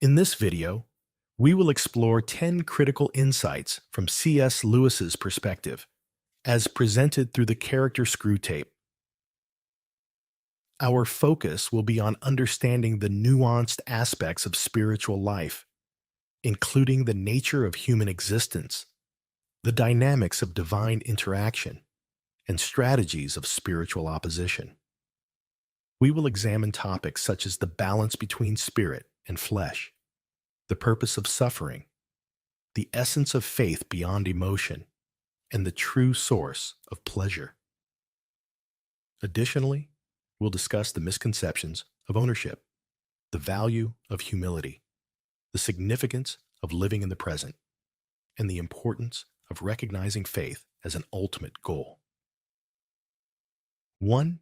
In this video, we will explore 10 critical insights from C.S. Lewis's perspective, as presented through the character Screwtape. Our focus will be on understanding the nuanced aspects of spiritual life, including the nature of human existence, the dynamics of divine interaction, and strategies of spiritual opposition. We will examine topics such as the balance between spirit and flesh, the purpose of suffering, the essence of faith beyond emotion, and the true source of pleasure. Additionally, we'll discuss the misconceptions of ownership, the value of humility, the significance of living in the present, and the importance of recognizing faith as an ultimate goal. 1.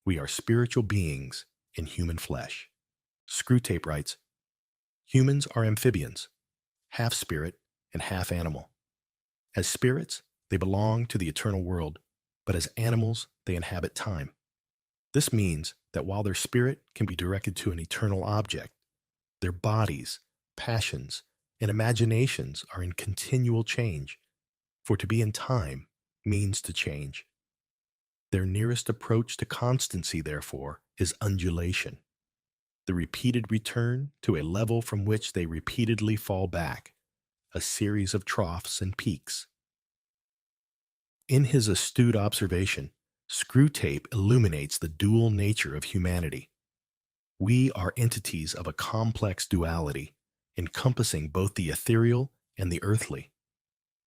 We are spiritual beings in human flesh. Screwtape writes, "Humans are amphibians, half spirit and half animal. As spirits, they belong to the eternal world, but as animals, they inhabit time. This means that while their spirit can be directed to an eternal object, their bodies, passions, and imaginations are in continual change, for to be in time means to change. Their nearest approach to constancy, therefore, is undulation, the repeated return to a level from which they repeatedly fall back, a series of troughs and peaks." In his astute observation, Screwtape illuminates the dual nature of humanity. We are entities of a complex duality, encompassing both the ethereal and the earthly.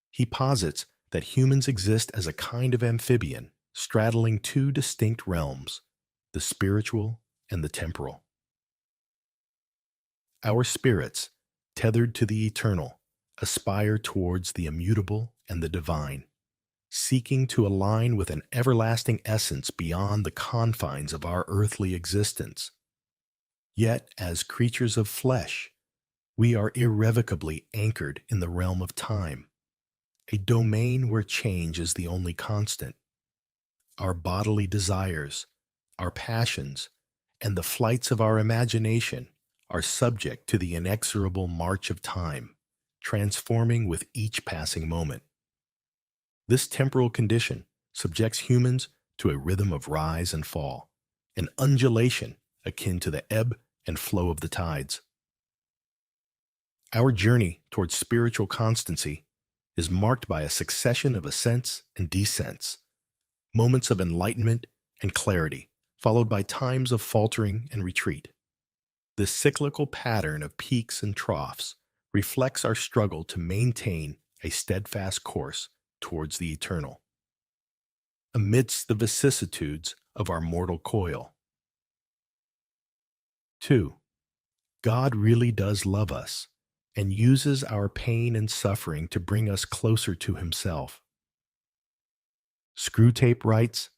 He posits that humans exist as a kind of amphibian, straddling two distinct realms, the spiritual and the temporal. Our spirits, tethered to the eternal, aspire towards the immutable and the divine, seeking to align with an everlasting essence beyond the confines of our earthly existence. Yet, as creatures of flesh, we are irrevocably anchored in the realm of time, a domain where change is the only constant. Our bodily desires, our passions, and the flights of our imagination are subject to the inexorable march of time, transforming with each passing moment. This temporal condition subjects humans to a rhythm of rise and fall, an undulation akin to the ebb and flow of the tides. Our journey towards spiritual constancy is marked by a succession of ascents and descents, moments of enlightenment and clarity, followed by times of faltering and retreat. This cyclical pattern of peaks and troughs reflects our struggle to maintain a steadfast course towards the eternal, amidst the vicissitudes of our mortal coil. 2. God really does love us and uses our pain and suffering to bring us closer to Himself. Screwtape writes,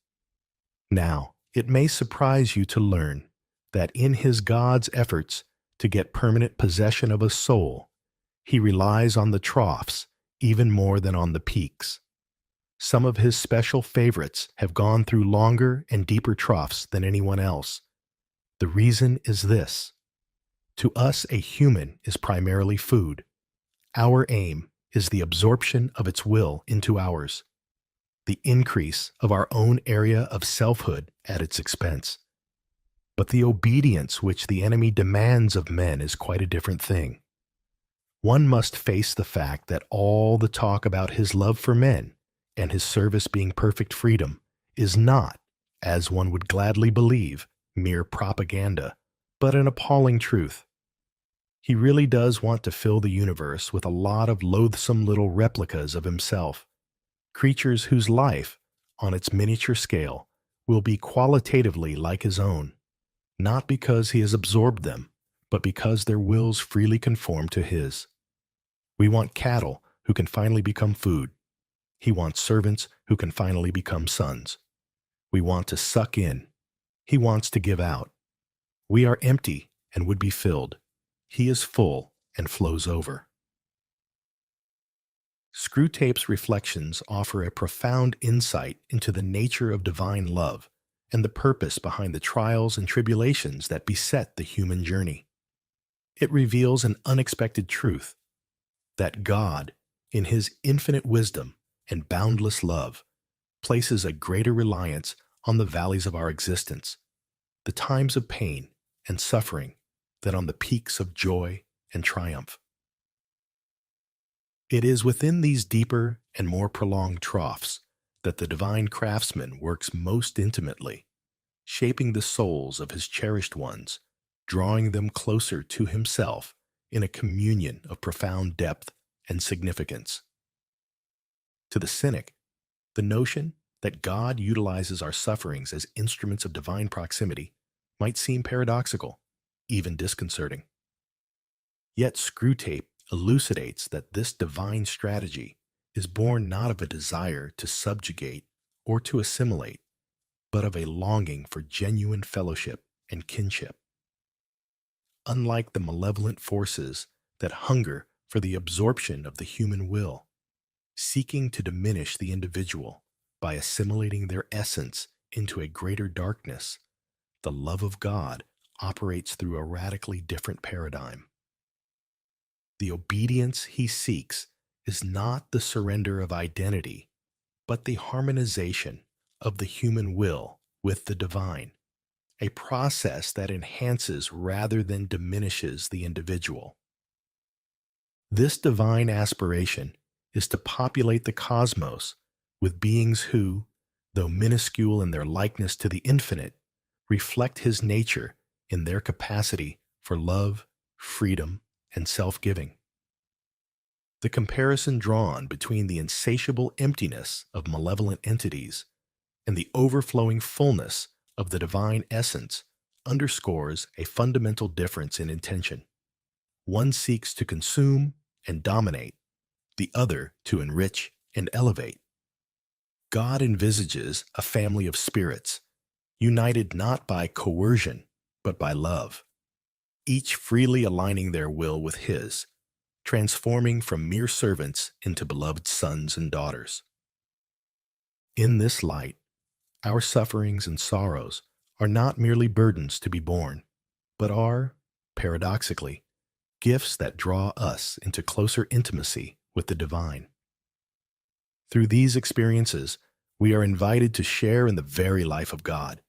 "Now, it may surprise you to learn that in his God's efforts to get permanent possession of a soul, He relies on the troughs even more than on the peaks. Some of His special favorites have gone through longer and deeper troughs than anyone else. The reason is this: to us, a human is primarily food. Our aim is the absorption of its will into ours, the increase of our own area of selfhood at its expense. But the obedience which the enemy demands of men is quite a different thing. One must face the fact that all the talk about His love for men and His service being perfect freedom is not, as one would gladly believe, mere propaganda, but an appalling truth. He really does want to fill the universe with a lot of loathsome little replicas of Himself, creatures whose life, on its miniature scale, will be qualitatively like His own, not because He has absorbed them, but because their wills freely conform to His. We want cattle who can finally become food. He wants servants who can finally become sons. We want to suck in. He wants to give out. We are empty and would be filled. He is full and flows over." Screwtape's reflections offer a profound insight into the nature of divine love and the purpose behind the trials and tribulations that beset the human journey. It reveals an unexpected truth that God, in his infinite wisdom and boundless love, places a greater reliance on the valleys of our existence, the times of pain and suffering, than on the peaks of joy and triumph. It is within these deeper and more prolonged troughs that the divine craftsman works most intimately, shaping the souls of his cherished ones, drawing them closer to himself in a communion of profound depth and significance. To the cynic, the notion that God utilizes our sufferings as instruments of divine proximity might seem paradoxical, even disconcerting. Yet Screwtape elucidates that this divine strategy is born not of a desire to subjugate or to assimilate, but of a longing for genuine fellowship and kinship. Unlike the malevolent forces that hunger for the absorption of the human will, seeking to diminish the individual by assimilating their essence into a greater darkness, the love of God operates through a radically different paradigm. The obedience he seeks is not the surrender of identity, but the harmonization of the human will with the divine, a process that enhances rather than diminishes the individual. This divine aspiration is to populate the cosmos with beings who, though minuscule in their likeness to the infinite, reflect his nature in their capacity for love, freedom, and self-giving. The comparison drawn between the insatiable emptiness of malevolent entities and the overflowing fullness of the divine essence underscores a fundamental difference in intention. One seeks to consume and dominate, the other to enrich and elevate. God envisages a family of spirits, united not by coercion, but by love, each freely aligning their will with his, transforming from mere servants into beloved sons and daughters. In this light, our sufferings and sorrows are not merely burdens to be borne, but are, paradoxically, gifts that draw us into closer intimacy with the divine. Through these experiences, we are invited to share in the very life of God,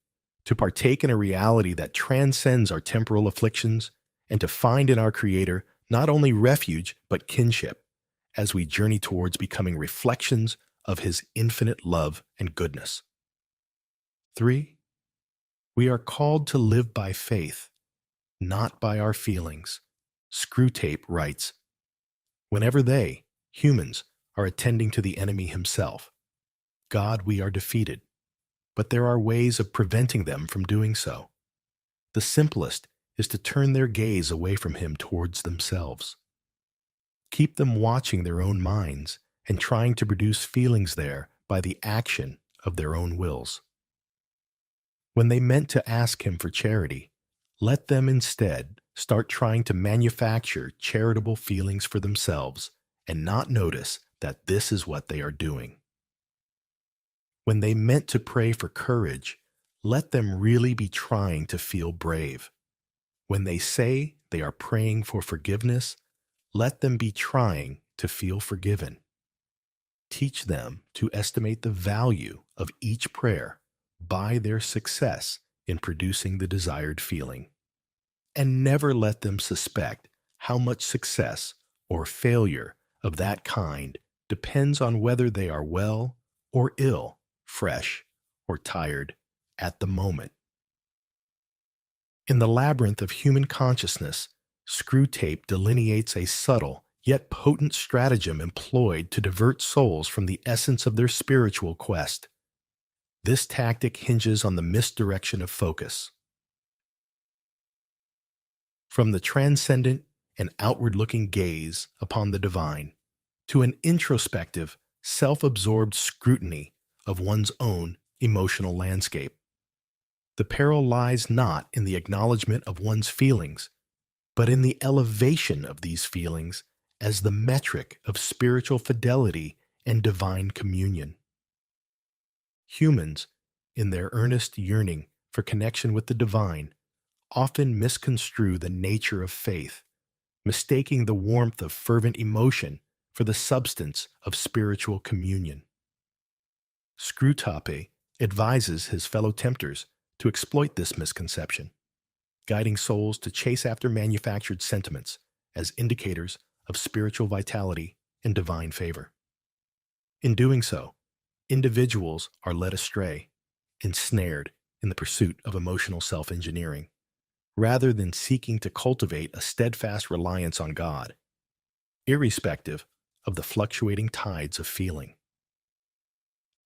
to partake in a reality that transcends our temporal afflictions, and to find in our Creator not only refuge but kinship, as we journey towards becoming reflections of his infinite love and goodness. 3. We are called to live by faith, not by our feelings. Screwtape writes, whenever they, humans, are attending to the enemy himself, God, we are defeated, but there are ways of preventing them from doing so. The simplest is to turn their gaze away from him towards themselves. Keep them watching their own minds and trying to produce feelings there by the action of their own wills. When they meant to ask him for charity, let them instead start trying to manufacture charitable feelings for themselves and not notice that this is what they are doing. When they meant to pray for courage, let them really be trying to feel brave. When they say they are praying for forgiveness, let them be trying to feel forgiven. Teach them to estimate the value of each prayer by their success in producing the desired feeling. And never let them suspect how much success or failure of that kind depends on whether they are well or ill, fresh or tired at the moment. In the labyrinth of human consciousness, Screwtape delineates a subtle yet potent stratagem employed to divert souls from the essence of their spiritual quest. This tactic hinges on the misdirection of focus. From the transcendent and outward-looking gaze upon the divine to an introspective, self-absorbed scrutiny of one's own emotional landscape. The peril lies not in the acknowledgement of one's feelings, but in the elevation of these feelings as the metric of spiritual fidelity and divine communion. Humans, in their earnest yearning for connection with the divine, often misconstrue the nature of faith mistaking the warmth of fervent emotion for the substance of spiritual communion. Screwtape advises his fellow tempters to exploit this misconception, guiding souls to chase after manufactured sentiments as indicators of spiritual vitality and divine favor. In doing so, individuals are led astray, ensnared in the pursuit of emotional self-engineering, rather than seeking to cultivate a steadfast reliance on God, irrespective of the fluctuating tides of feeling.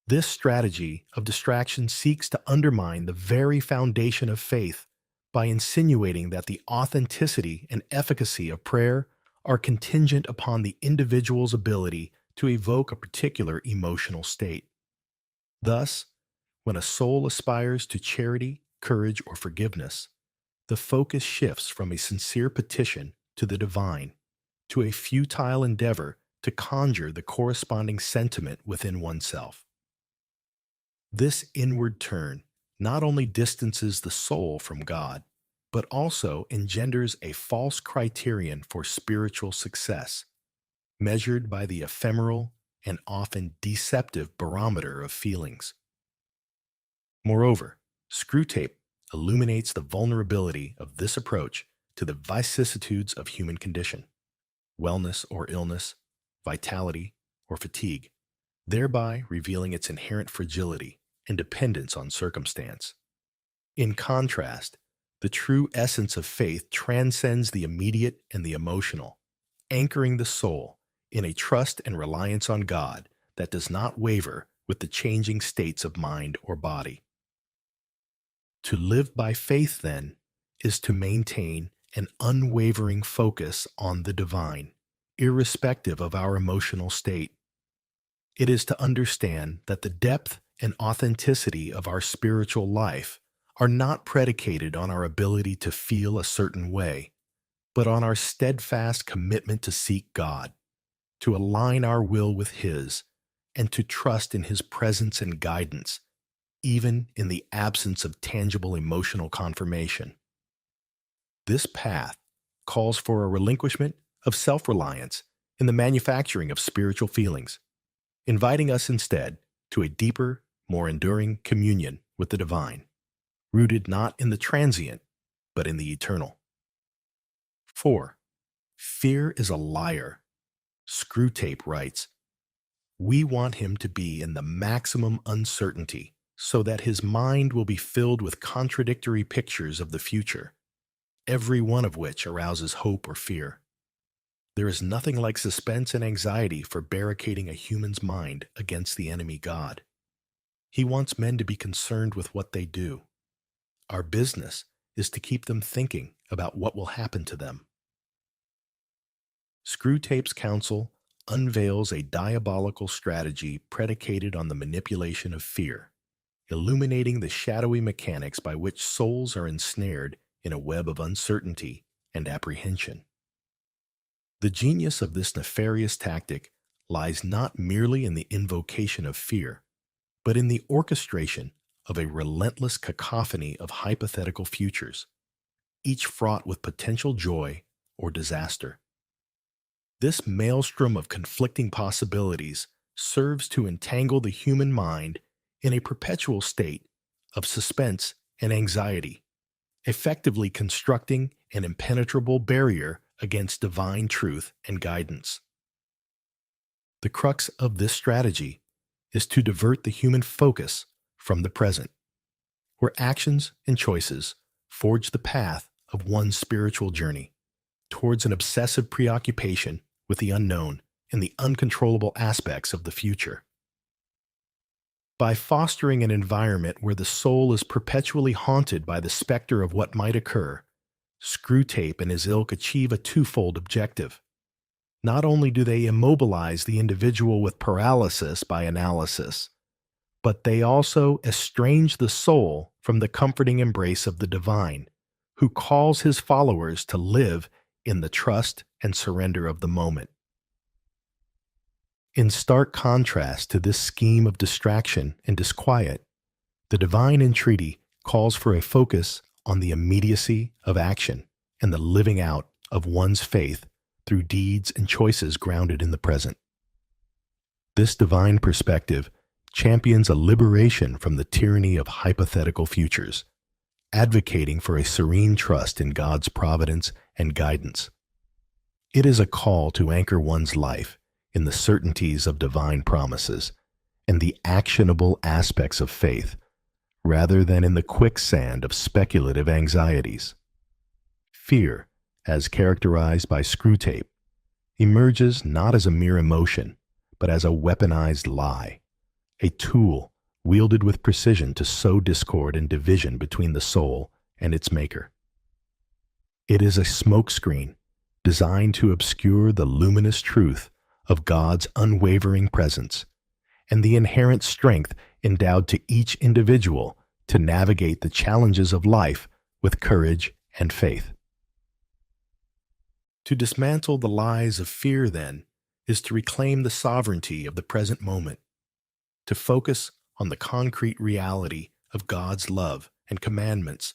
This strategy of distraction seeks to undermine the very foundation of faith by insinuating that the authenticity and efficacy of prayer are contingent upon the individual's ability to evoke a particular emotional state. Thus, when a soul aspires to charity, courage, or forgiveness, the focus shifts from a sincere petition to the divine to a futile endeavor to conjure the corresponding sentiment within oneself. This inward turn not only distances the soul from God, but also engenders a false criterion for spiritual success, measured by the ephemeral and often deceptive barometer of feelings. Moreover, Screwtape illuminates the vulnerability of this approach to the vicissitudes of human condition, wellness or illness, vitality or fatigue, thereby revealing its inherent fragility and dependence on circumstance. In contrast, the true essence of faith transcends the immediate and the emotional, anchoring the soul in a trust and reliance on God that does not waver with the changing states of mind or body. To live by faith, then, is to maintain an unwavering focus on the divine, irrespective of our emotional state. It is to understand that the depth and authenticity of our spiritual life are not predicated on our ability to feel a certain way, but on our steadfast commitment to seek God, to align our will with His, and to trust in His presence and guidance, even in the absence of tangible emotional confirmation. This path calls for a relinquishment of self-reliance in the manufacturing of spiritual feelings, inviting us instead to a deeper, more enduring communion with the divine, rooted not in the transient, but in the eternal. 4. Fear is a liar. Screwtape writes, "We want him to be in the maximum uncertainty so that his mind will be filled with contradictory pictures of the future, every one of which arouses hope or fear. There is nothing like suspense and anxiety for barricading a human's mind against the enemy God. He wants men to be concerned with what they do. Our business is to keep them thinking about what will happen to them." Screwtape's counsel unveils a diabolical strategy predicated on the manipulation of fear, illuminating the shadowy mechanics by which souls are ensnared in a web of uncertainty and apprehension. The genius of this nefarious tactic lies not merely in the invocation of fear, but in the orchestration of a relentless cacophony of hypothetical futures, each fraught with potential joy or disaster. This maelstrom of conflicting possibilities serves to entangle the human mind in a perpetual state of suspense and anxiety, effectively constructing an impenetrable barrier against divine truth and guidance. The crux of this strategy is to divert the human focus from the present, where actions and choices forge the path of one's spiritual journey towards an obsessive preoccupation with the unknown and the uncontrollable aspects of the future. By fostering an environment where the soul is perpetually haunted by the specter of what might occur, Screwtape and his ilk achieve a twofold objective. Not only do they immobilize the individual with paralysis by analysis, but they also estrange the soul from the comforting embrace of the divine, who calls his followers to live in the trust and surrender of the moment. In stark contrast to this scheme of distraction and disquiet, the divine entreaty calls for a focus on the immediacy of action and the living out of one's faith through deeds and choices grounded in the present. This divine perspective champions a liberation from the tyranny of hypothetical futures, advocating for a serene trust in God's providence and guidance. It is a call to anchor one's life in the certainties of divine promises and the actionable aspects of faith, rather than in the quicksand of speculative anxieties. Fear, as characterized by Screwtape, emerges not as a mere emotion, but as a weaponized lie, a tool wielded with precision to sow discord and division between the soul and its maker. It is a smokescreen designed to obscure the luminous truth of God's unwavering presence and the inherent strength endowed to each individual to navigate the challenges of life with courage and faith. To dismantle the lies of fear, then, is to reclaim the sovereignty of the present moment, to focus on the concrete reality of God's love and commandments,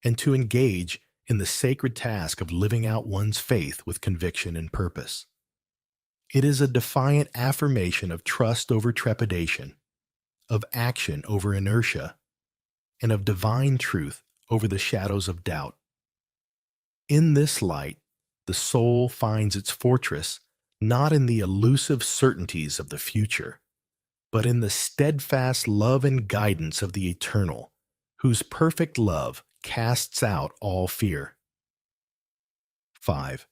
and to engage in the sacred task of living out one's faith with conviction and purpose. It is a defiant affirmation of trust over trepidation, of action over inertia, and of divine truth over the shadows of doubt. In this light, the soul finds its fortress not in the elusive certainties of the future, but in the steadfast love and guidance of the eternal, whose perfect love casts out all fear. 5.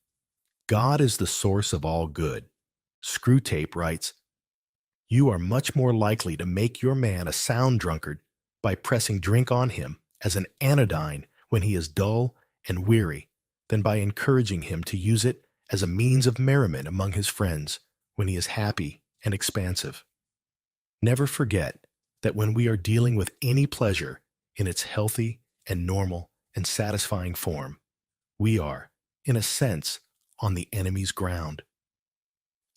God is the source of all good. Screwtape writes, "You are much more likely to make your man a sound drunkard by pressing drink on him as an anodyne when he is dull and weary than by encouraging him to use it as a means of merriment among his friends when he is happy and expansive." Never forget that when we are dealing with any pleasure in its healthy and normal and satisfying form, we are, in a sense, on the enemy's ground.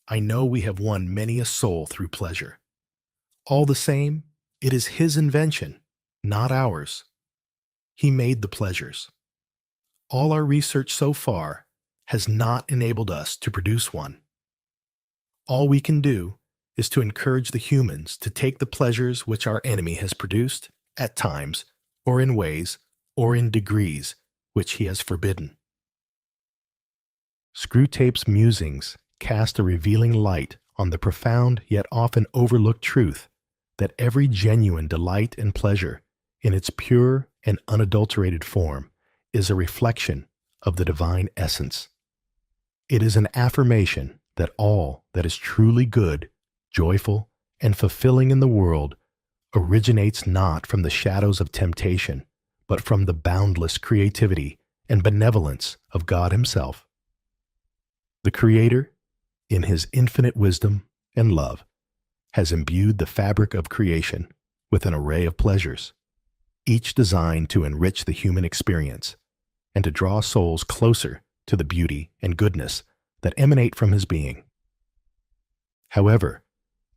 I know we have won many a soul through pleasure. All the same, it is his invention, not ours. He made the pleasures. All our research so far has not enabled us to produce one. All we can do is to encourage the humans to take the pleasures which our enemy has produced, at times, or in ways, or in degrees, which he has forbidden. Screwtape's musings cast a revealing light on the profound yet often overlooked truth that every genuine delight and pleasure, in its pure and unadulterated form, is a reflection of the divine essence. It is an affirmation that all that is truly good, joyful, and fulfilling in the world originates not from the shadows of temptation, but from the boundless creativity and benevolence of God Himself. The Creator, in His infinite wisdom and love, has imbued the fabric of creation with an array of pleasures, each designed to enrich the human experience and to draw souls closer to the beauty and goodness that emanate from His being. However,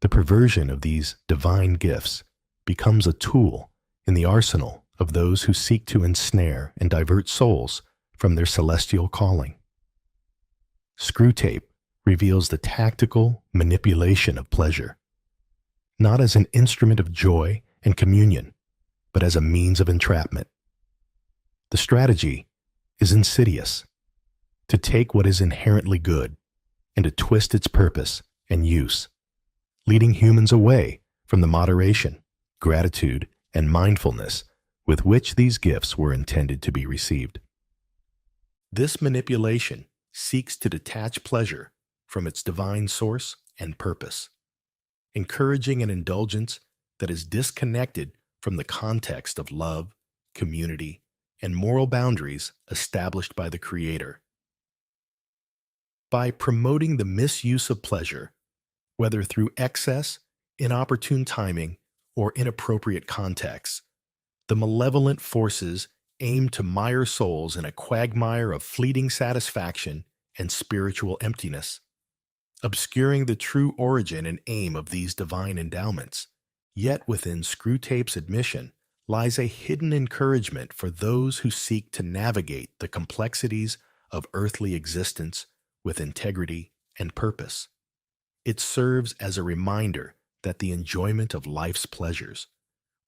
the perversion of these divine gifts becomes a tool in the arsenal of those who seek to ensnare and divert souls from their celestial calling. Screwtape reveals the tactical manipulation of pleasure, not as an instrument of joy and communion, but as a means of entrapment. The strategy is insidious: to take what is inherently good and to twist its purpose and use, leading humans away from the moderation, gratitude, and mindfulness with which these gifts were intended to be received. This manipulation seeks to detach pleasure from its divine source and purpose, encouraging an indulgence that is disconnected from the context of love, community, and moral boundaries established by the Creator. By promoting the misuse of pleasure, whether through excess, inopportune timing, or inappropriate contexts, the malevolent forces aim to mire souls in a quagmire of fleeting satisfaction and spiritual emptiness, obscuring the true origin and aim of these divine endowments. Yet within Screwtape's admission lies a hidden encouragement for those who seek to navigate the complexities of earthly existence with integrity and purpose. It serves as a reminder that the enjoyment of life's pleasures,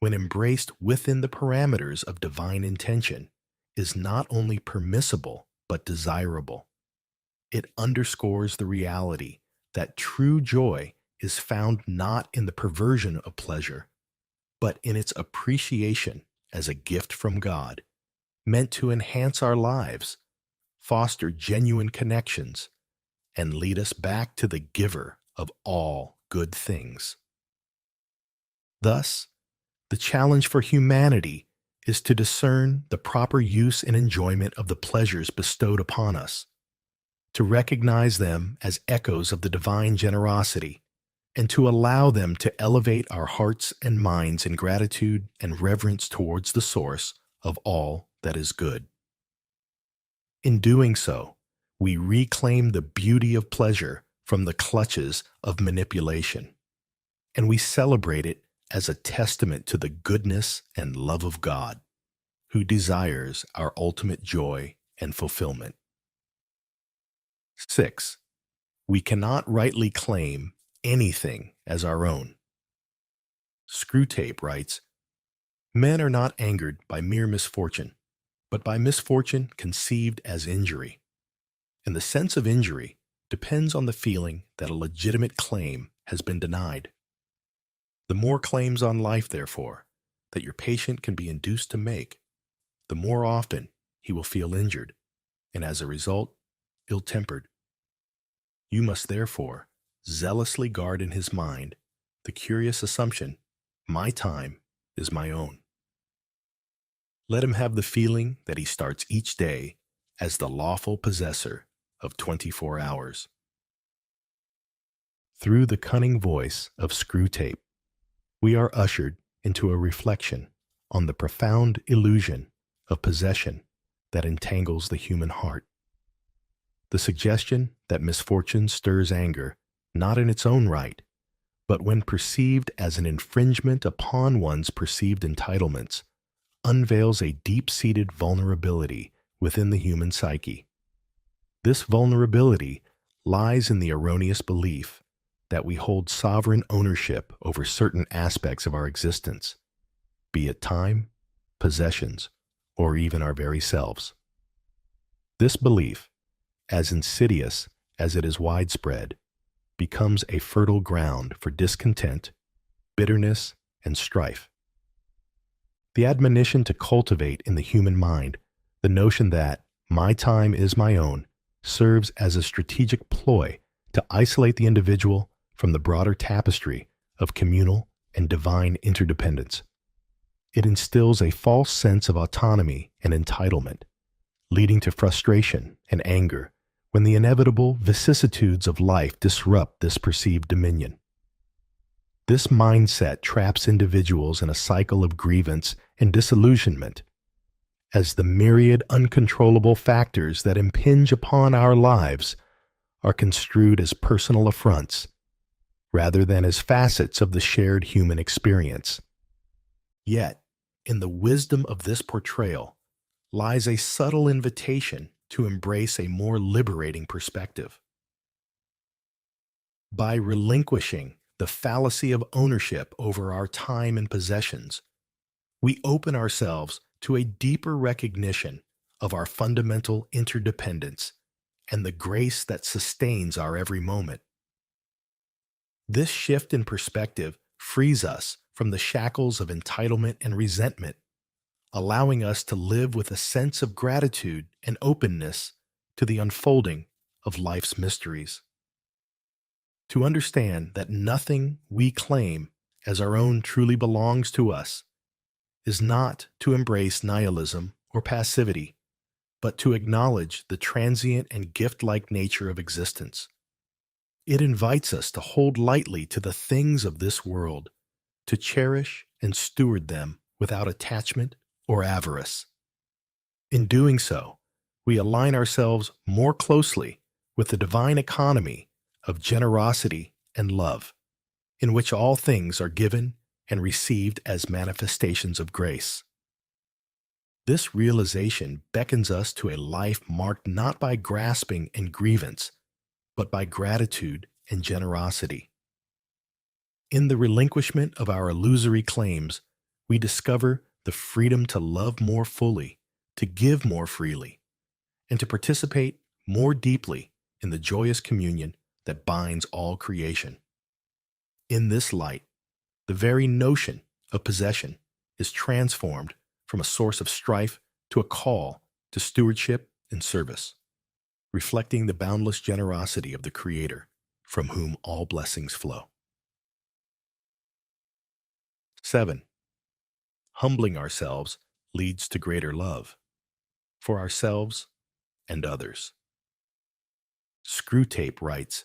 when embraced within the parameters of divine intention, is not only permissible but desirable. It underscores the reality that true joy is found not in the perversion of pleasure, but in its appreciation as a gift from God, meant to enhance our lives, foster genuine connections, and lead us back to the giver of all good things. Thus, the challenge for humanity is to discern the proper use and enjoyment of the pleasures bestowed upon us, to recognize them as echoes of the divine generosity, and to allow them to elevate our hearts and minds in gratitude and reverence towards the source of all that is good. In doing so, we reclaim the beauty of pleasure from the clutches of manipulation, and we celebrate it as a testament to the goodness and love of God, who desires our ultimate joy and fulfillment. 6. We cannot rightly claim anything as our own. Screwtape writes, "Men are not angered by mere misfortune, but by misfortune conceived as injury. And the sense of injury depends on the feeling that a legitimate claim has been denied. The more claims on life, therefore, that your patient can be induced to make, the more often he will feel injured, and as a result, ill-tempered. You must therefore zealously guard in his mind the curious assumption, my time is my own. Let him have the feeling that he starts each day as the lawful possessor of 24 hours. Through the cunning voice of Screwtape, we are ushered into a reflection on the profound illusion of possession that entangles the human heart. The suggestion that misfortune stirs anger, not in its own right, but when perceived as an infringement upon one's perceived entitlements, unveils a deep-seated vulnerability within the human psyche. This vulnerability lies in the erroneous belief that we hold sovereign ownership over certain aspects of our existence, be it time, possessions, or even our very selves. This belief, as insidious as it is widespread, becomes a fertile ground for discontent, bitterness, and strife. The admonition to cultivate in the human mind the notion that my time is my own serves as a strategic ploy to isolate the individual from the broader tapestry of communal and divine interdependence. It instills a false sense of autonomy and entitlement, leading to frustration and anger when the inevitable vicissitudes of life disrupt this perceived dominion. This mindset traps individuals in a cycle of grievance and disillusionment, as the myriad uncontrollable factors that impinge upon our lives are construed as personal affronts rather than as facets of the shared human experience. Yet, in the wisdom of this portrayal lies a subtle invitation to embrace a more liberating perspective. By relinquishing the fallacy of ownership over our time and possessions, we open ourselves to a deeper recognition of our fundamental interdependence and the grace that sustains our every moment. This shift in perspective frees us from the shackles of entitlement and resentment, allowing us to live with a sense of gratitude and openness to the unfolding of life's mysteries. To understand that nothing we claim as our own truly belongs to us is not to embrace nihilism or passivity, but to acknowledge the transient and gift-like nature of existence. It invites us to hold lightly to the things of this world, to cherish and steward them without attachment or avarice. In doing so, we align ourselves more closely with the divine economy of generosity and love, in which all things are given and received as manifestations of grace. This realization beckons us to a life marked not by grasping and grievance, but by gratitude and generosity. In the relinquishment of our illusory claims, we discover the freedom to love more fully, to give more freely, and to participate more deeply in the joyous communion that binds all creation. In this light, the very notion of possession is transformed from a source of strife to a call to stewardship and service, reflecting the boundless generosity of the Creator, from whom all blessings flow. 7. Humbling ourselves leads to greater love for ourselves and others. Screwtape writes,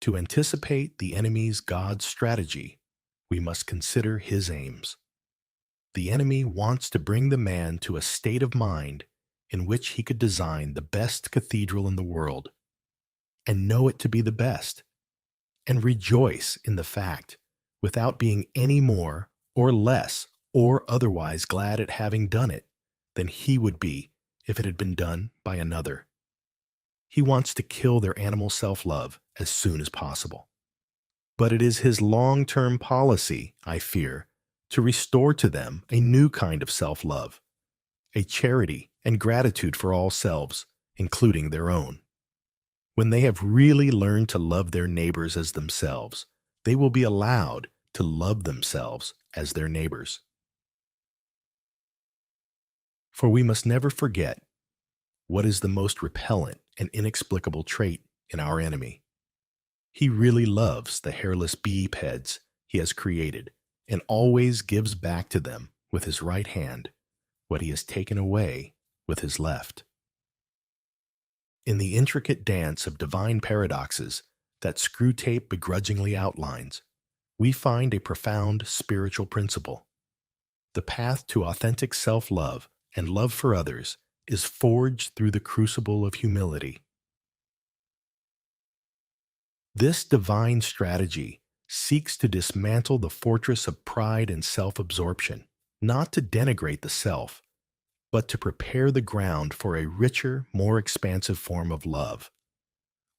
"To anticipate the enemy's God's strategy, we must consider his aims. The enemy wants to bring the man to a state of mind in which he could design the best cathedral in the world, and know it to be the best, and rejoice in the fact without being any more or less or otherwise glad at having done it than he would be if it had been done by another. He wants to kill their animal self-love as soon as possible. But it is his long-term policy, I fear, to restore to them a new kind of self-love, a charity and gratitude for all selves, including their own. When they have really learned to love their neighbors as themselves, they will be allowed to love themselves as their neighbors. For we must never forget what is the most repellent and inexplicable trait in our enemy. He really loves the hairless bipeds he has created and always gives back to them with his right hand what he has taken away with his left. In the intricate dance of divine paradoxes that Screwtape begrudgingly outlines, we find a profound spiritual principle. The path to authentic self-love and love for others is forged through the crucible of humility. This divine strategy seeks to dismantle the fortress of pride and self-absorption, not to denigrate the self, but to prepare the ground for a richer, more expansive form of love,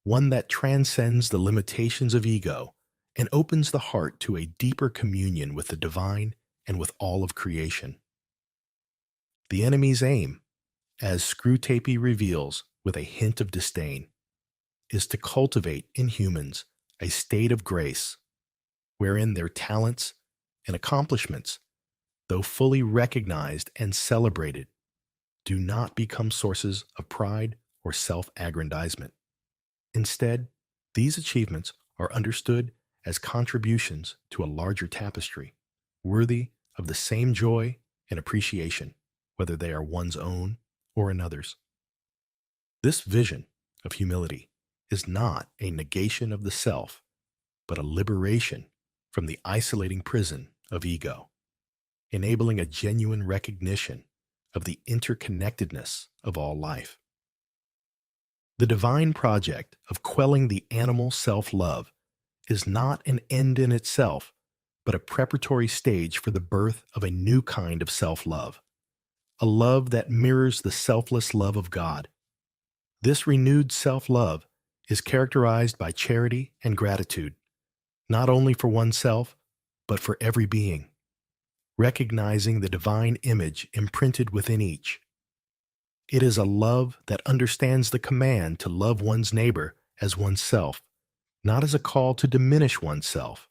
one that transcends the limitations of ego and opens the heart to a deeper communion with the divine and with all of creation. The enemy's aim, as Screwtape reveals with a hint of disdain, is to cultivate in humans a state of grace wherein their talents and accomplishments, though fully recognized and celebrated, do not become sources of pride or self-aggrandizement. Instead, these achievements are understood as contributions to a larger tapestry, worthy of the same joy and appreciation, whether they are one's own or another's. This vision of humility is not a negation of the self, but a liberation from the isolating prison of ego, enabling a genuine recognition of the interconnectedness of all life. The divine project of quelling the animal self-love is not an end in itself, but a preparatory stage for the birth of a new kind of self-love, a love that mirrors the selfless love of God. This renewed self-love is characterized by charity and gratitude, not only for oneself, but for every being, recognizing the divine image imprinted within each. It is a love that understands the command to love one's neighbor as oneself, not as a call to diminish oneself,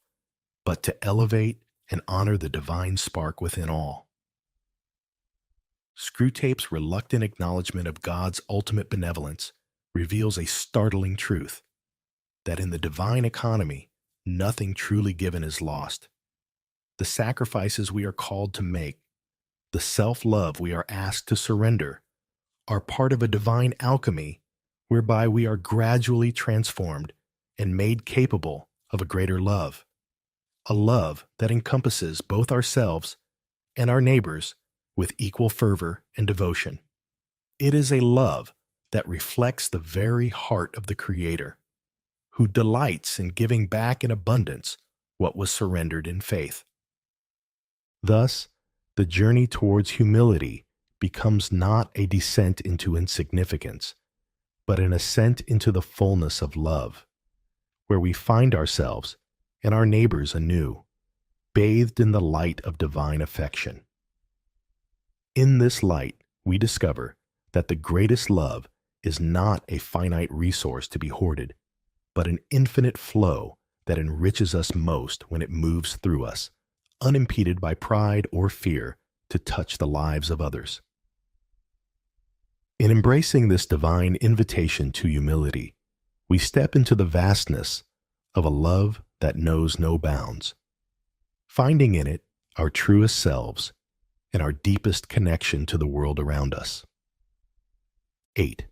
but to elevate and honor the divine spark within all. Screwtape's reluctant acknowledgement of God's ultimate benevolence reveals a startling truth, that in the divine economy, nothing truly given is lost. The sacrifices we are called to make, the self-love we are asked to surrender, are part of a divine alchemy whereby we are gradually transformed and made capable of a greater love, a love that encompasses both ourselves and our neighbors with equal fervor and devotion. It is a love that reflects the very heart of the Creator, who delights in giving back in abundance what was surrendered in faith. Thus, the journey towards humility becomes not a descent into insignificance, but an ascent into the fullness of love, where we find ourselves and our neighbors anew, bathed in the light of divine affection. In this light, we discover that the greatest love is not a finite resource to be hoarded, but an infinite flow that enriches us most when it moves through us, unimpeded by pride or fear, to touch the lives of others. In embracing this divine invitation to humility, we step into the vastness of a love that knows no bounds, finding in it our truest selves and our deepest connection to the world around us. 8.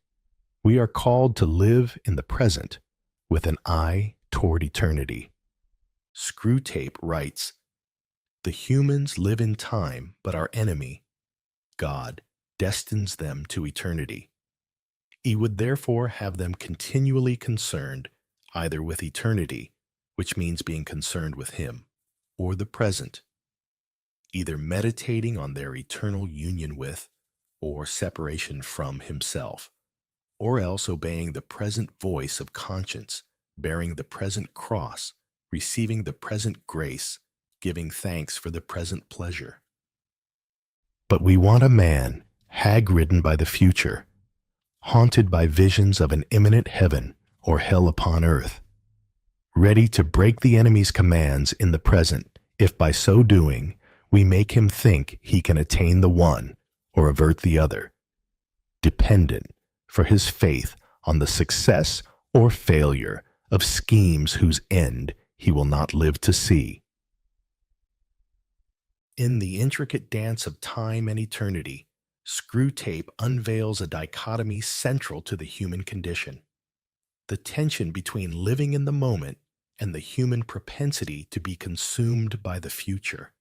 We are called to live in the present with an eye toward eternity. Screwtape writes, "The humans live in time, but our enemy, God, destines them to eternity. He would therefore have them continually concerned either with eternity, which means being concerned with Him, or the present, either meditating on their eternal union with or separation from Himself, or else obeying the present voice of conscience, bearing the present cross, receiving the present grace, giving thanks for the present pleasure." But we want a man hag-ridden by the future, haunted by visions of an imminent heaven or hell upon earth, ready to break the enemy's commands in the present if by so doing we make him think he can attain the one or avert the other, dependent for his faith on the success or failure of schemes whose end he will not live to see. In the intricate dance of time and eternity, Screwtape unveils a dichotomy central to the human condition: the tension between living in the moment and the human propensity to be consumed by the future.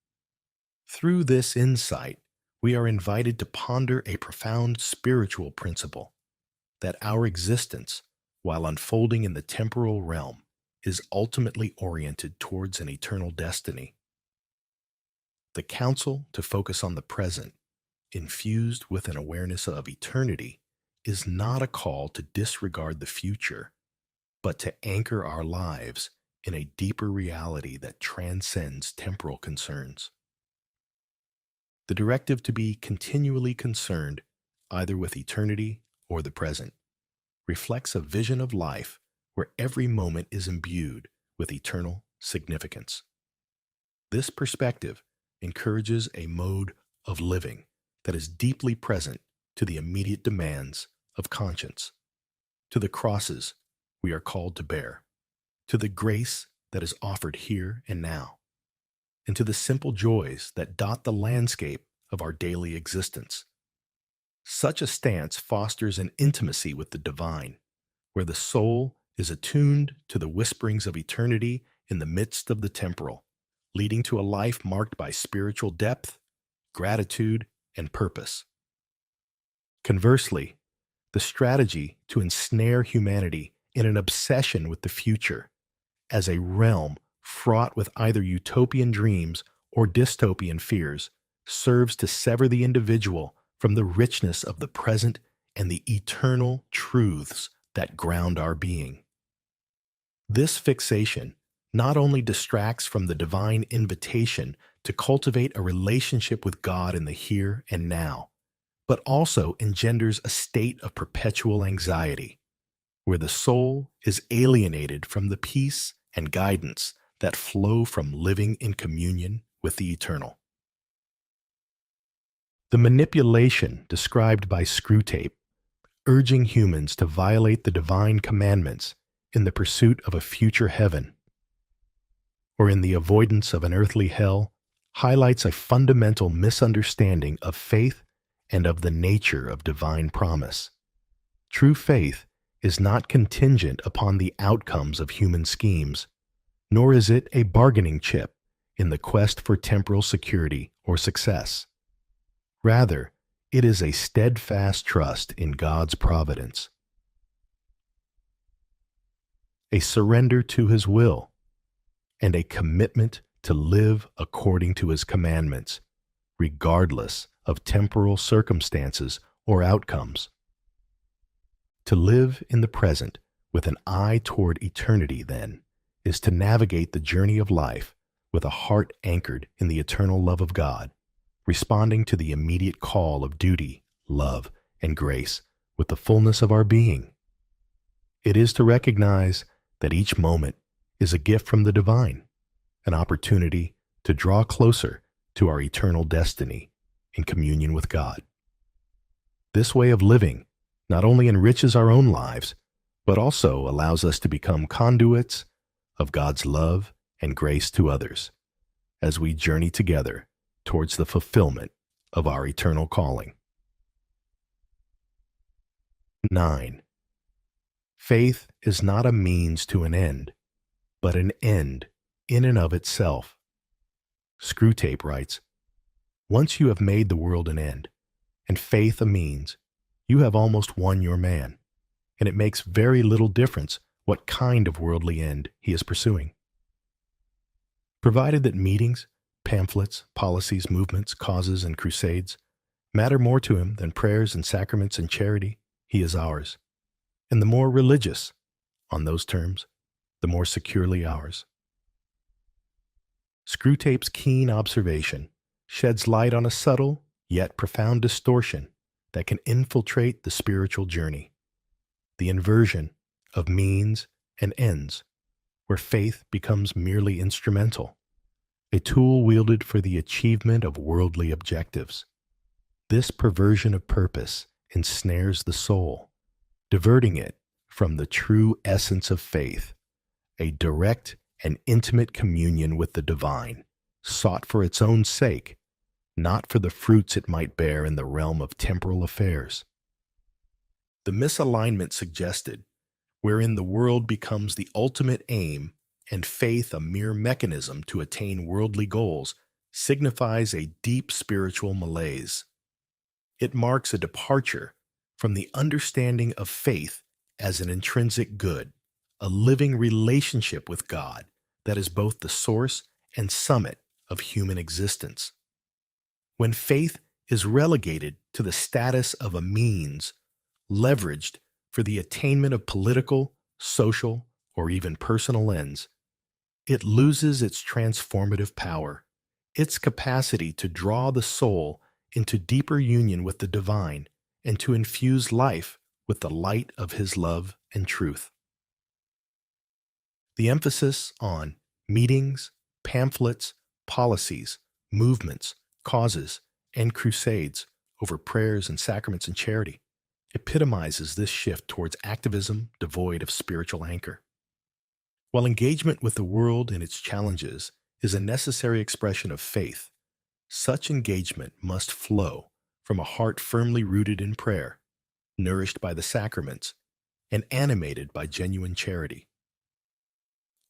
Through this insight, we are invited to ponder a profound spiritual principle: that our existence, while unfolding in the temporal realm, is ultimately oriented towards an eternal destiny. The counsel to focus on the present, infused with an awareness of eternity, is not a call to disregard the future, but to anchor our lives in a deeper reality that transcends temporal concerns. The directive to be continually concerned either with eternity or the present reflects a vision of life where every moment is imbued with eternal significance. This perspective encourages a mode of living that is deeply present to the immediate demands of conscience, to the crosses we are called to bear, to the grace that is offered here and now, and to the simple joys that dot the landscape of our daily existence. Such a stance fosters an intimacy with the divine, where the soul is attuned to the whisperings of eternity in the midst of the temporal, leading to a life marked by spiritual depth, gratitude, and purpose. Conversely, the strategy to ensnare humanity in an obsession with the future as a realm fraught with either utopian dreams or dystopian fears serves to sever the individual from the richness of the present and the eternal truths that ground our being. This fixation not only distracts from the divine invitation to cultivate a relationship with God in the here and now, but also engenders a state of perpetual anxiety, where the soul is alienated from the peace and guidance that flow from living in communion with the eternal. The manipulation described by Screwtape, urging humans to violate the divine commandments in the pursuit of a future heaven, or in the avoidance of an earthly hell, highlights a fundamental misunderstanding of faith and of the nature of divine promise. True faith is not contingent upon the outcomes of human schemes, nor is it a bargaining chip in the quest for temporal security or success. Rather, it is a steadfast trust in God's providence, a surrender to His will, and a commitment to live according to His commandments, regardless of temporal circumstances or outcomes. To live in the present with an eye toward eternity, then, is to navigate the journey of life with a heart anchored in the eternal love of God, responding to the immediate call of duty, love, and grace with the fullness of our being. It is to recognize that each moment is a gift from the divine, an opportunity to draw closer to our eternal destiny in communion with God. This way of living not only enriches our own lives, but also allows us to become conduits of God's love and grace to others as we journey together towards the fulfillment of our eternal calling. 9. Faith is not a means to an end, but an end in and of itself. Screwtape writes, "Once you have made the world an end, and faith a means, you have almost won your man, and it makes very little difference what kind of worldly end he is pursuing. Provided that meetings, pamphlets, policies, movements, causes, and crusades matter more to him than prayers and sacraments and charity, he is ours, and the more religious, on those terms, the more securely ours." Screwtape's keen observation sheds light on a subtle yet profound distortion that can infiltrate the spiritual journey, the inversion of means and ends, where faith becomes merely instrumental, a tool wielded for the achievement of worldly objectives. This perversion of purpose ensnares the soul, diverting it from the true essence of faith, a direct and intimate communion with the divine, sought for its own sake, not for the fruits it might bear in the realm of temporal affairs. The misalignment suggested, wherein the world becomes the ultimate aim and faith a mere mechanism to attain worldly goals, signifies a deep spiritual malaise. It marks a departure from the understanding of faith as an intrinsic good, a living relationship with God that is both the source and summit of human existence. When faith is relegated to the status of a means, leveraged for the attainment of political, social, or even personal ends, it loses its transformative power, its capacity to draw the soul into deeper union with the divine and to infuse life with the light of his love and truth. The emphasis on meetings, pamphlets, policies, movements, causes, and crusades over prayers and sacraments and charity epitomizes this shift towards activism devoid of spiritual anchor. While engagement with the world and its challenges is a necessary expression of faith, such engagement must flow from a heart firmly rooted in prayer, nourished by the sacraments, and animated by genuine charity.